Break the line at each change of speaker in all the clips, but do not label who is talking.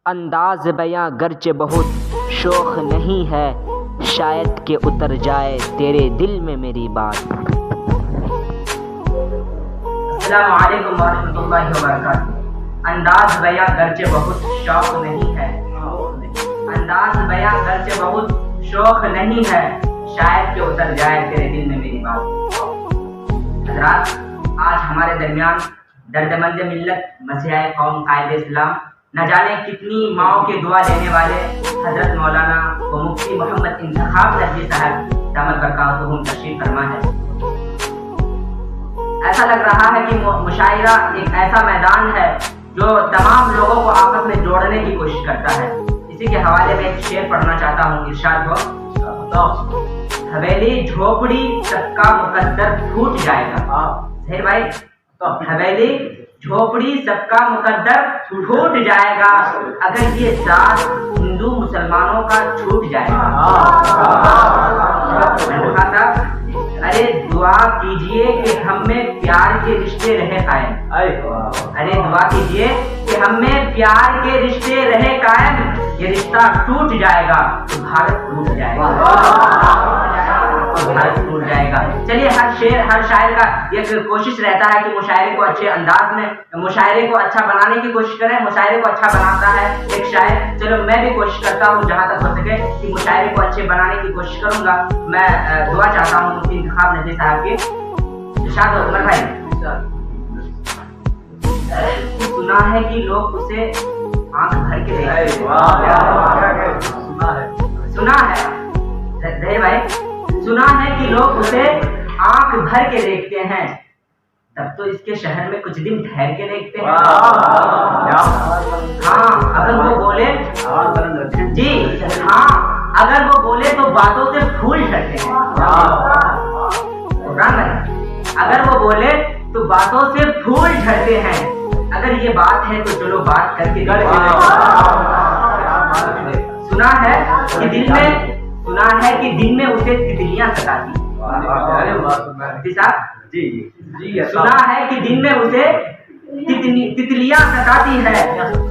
انداز بیاں گرچہ بہت شوخ نہیں ہے، شاید کہ اتر جائے تیرے دل میں میری بات۔
السلام علیکم ورحمۃ اللہ وبرکاتہ۔ انداز بیاں گرچہ بہت شوق نہیں ہے، انداز بیاں گرچہ بہت شوق نہیں ہے، شاید کہ اتر جائے تیرے دل میں میری بات۔ حضرات، آج ہمارے درمیان درد مند ملت مسیحا قوم قائد اسلام، نہ جانے کتنی ماؤں کے دعا لینے والے حضرت مولانا و مفتی محمد انتخاب نقوی صاحب دامت برکاتہم تشریف فرما ہے۔ ایسا لگ رہا ہے کہ مشاعرہ ایک ایسا میدان ہے جو تمام لوگوں کو آپس میں جوڑنے کی کوشش کرتا ہے۔ اسی کے حوالے میں ایک شعر پڑھنا چاہتا ہوں، ارشاد ہو: حویلی جھوپڑی سب کا مقدر پھوٹ جائے گا۔ ظاہر بھائی، حویلی جھوپڑی سب کا مقدر چھوٹ جائے گا اگر یہ ساتھ ہندو مسلمانوں کا چھوٹ جائے گا۔ میں کہا تھا، ارے دعا کیجئے کہ ہم میں پیار کے رشتے رہے قائم، ارے دعا کیجئے کہ ہم میں پیار کے رشتے رہے قائم، یہ رشتہ ٹوٹ جائے گا تو بھارت ٹوٹ جائے گا، بھارت ٹوٹ جائے گا۔ چلیے، ہر شاعر کا یہ کوشش رہتا ہے کہ مشاعرے کو اچھے انداز میں، مشاعرے کو اچھا بنانے کی کوشش کریں۔ مشاعرے کو اچھا بناتا ہے ایک شاعر، چلو میں بھی کوشش کرتا ہوں جہاں تک ہو سکے کہ مشاعرے کو اچھے بنانے کی کوشش کروں گا۔ میں دعا چاہتا ہوں مفتی انتخاب نقوی صاحب کی۔ ارشاد ہو عمر بھائی، سنا ہے کہ لوگ اسے آنکھ بھر کے دیکھتے ہیں، سنا ہے ظاہر بھائی، سنا ہے کہ لوگ اسے آنکھ بھر کے دیکھتے ہیں، تب تو اس کے شہر میں کچھ دن ٹھہر کے دیکھتے ہیں۔ ہاں اگر وہ بولے، جی ہاں اگر وہ بولے تو باتوں سے پھول جھڑتے ہیں۔ اگر وہ بولے تو باتوں سے پھول جھڑتے ہیں، اگر یہ بات ہے تو چلو بات کر کے سنا ہے کہ دن میں اسے تتلیاں ستاتی، سنا ہے کہ دن میں اسے تتلیاں ستاتی ہے،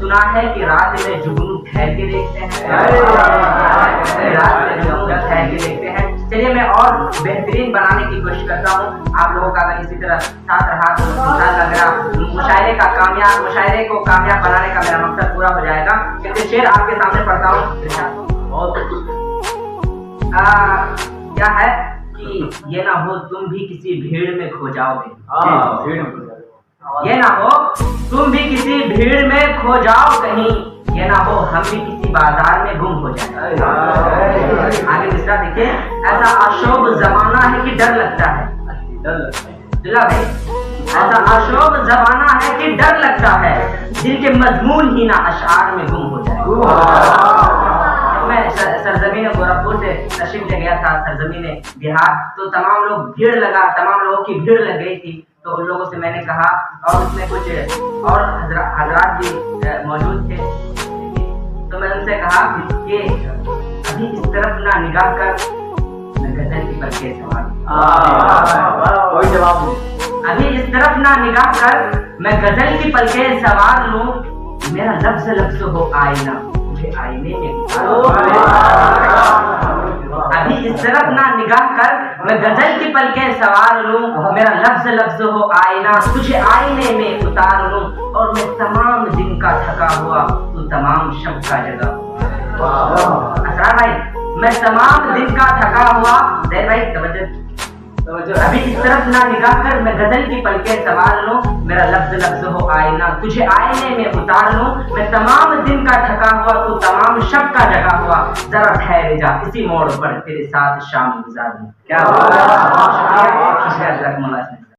سنا ہے کہ رات میں جگنو ٹھہر کے دیکھتے ہیں، رات میں جگنو ٹھہر کے دیکھتے ہیں۔ چلیے، میں اور بہترین بنانے کی کوشش کرتا ہوں، آپ لوگوں کا اگر اسی طرح ساتھ رہا تو انشاءاللہ میرا مشاعرے کو کامیاب بنانے کا میرا مقصد پورا ہو جائے گا۔ چلیے، شعر آپ کے سامنے پڑھتا ہوں۔ کیا ہے کہ یہ نہ ہو تم بھی کسی بھیڑ میں کھو جاؤ گے، یہ نہ ہو تم بھی کسی بھیڑ میں کھو جاؤ کہیں، یہ نہ ہو ہم بھی کسی بازار میں گم ہو جائیں۔ آگے دوسرا دیکھیں، ایسا آشوب زمانہ ہے کہ ڈر لگتا ہے، دلا بھائی، ایسا آشوب زمانہ ہے کہ ڈر لگتا ہے، دل کے مضمون ہی نہ اشعار میں گم ہو جائے۔ میں سرزمین گورکھپور سے تشریف لے گیا تھا، سرزمین بہار، تو تمام لوگوں کی بھیڑ لگ گئی تھی، تو ان لوگوں سے میں نے کہا، اور اس میں کچھ اور حضرات بھی موجود تھے، تو میں ان سے کہا کہ ابھی اس طرف نہ نگاہ کر میں غزل کی پلکیں سوار لوں، ابھی اس طرف نہ نگاہ کر میں غزل کی پلکیں سوار لوں، میرا لفظ لفظ ہو آئینہ مجھے آئینے میں ابھی اس طرف نہ نگاہ کر میں غزل کی پلکیں سوار لوں، میرا لفظ لفظ ہو آئینہ تجھے آئینے میں اتار لوں، اور میں تمام دن کا تھکا ہوا تو تمام شب کا جگہ۔ اسرار بھائی، میں تمام دن کا تھکا ہوا، زہر بھائی توجہ، ابھی اس طرف نہ نگاہ کر میں غزل کی پلکیں سوار لوں، میرا لفظ لفظ ہو آئینہ تجھے آئینے میں اتار لوں، میں تمام دن کا تھکا ہوا تو تمام شب کا جگا ہوا، ذرا ٹھہر جا اسی موڑ پر تیرے ساتھ شام گزار لوں۔ کیا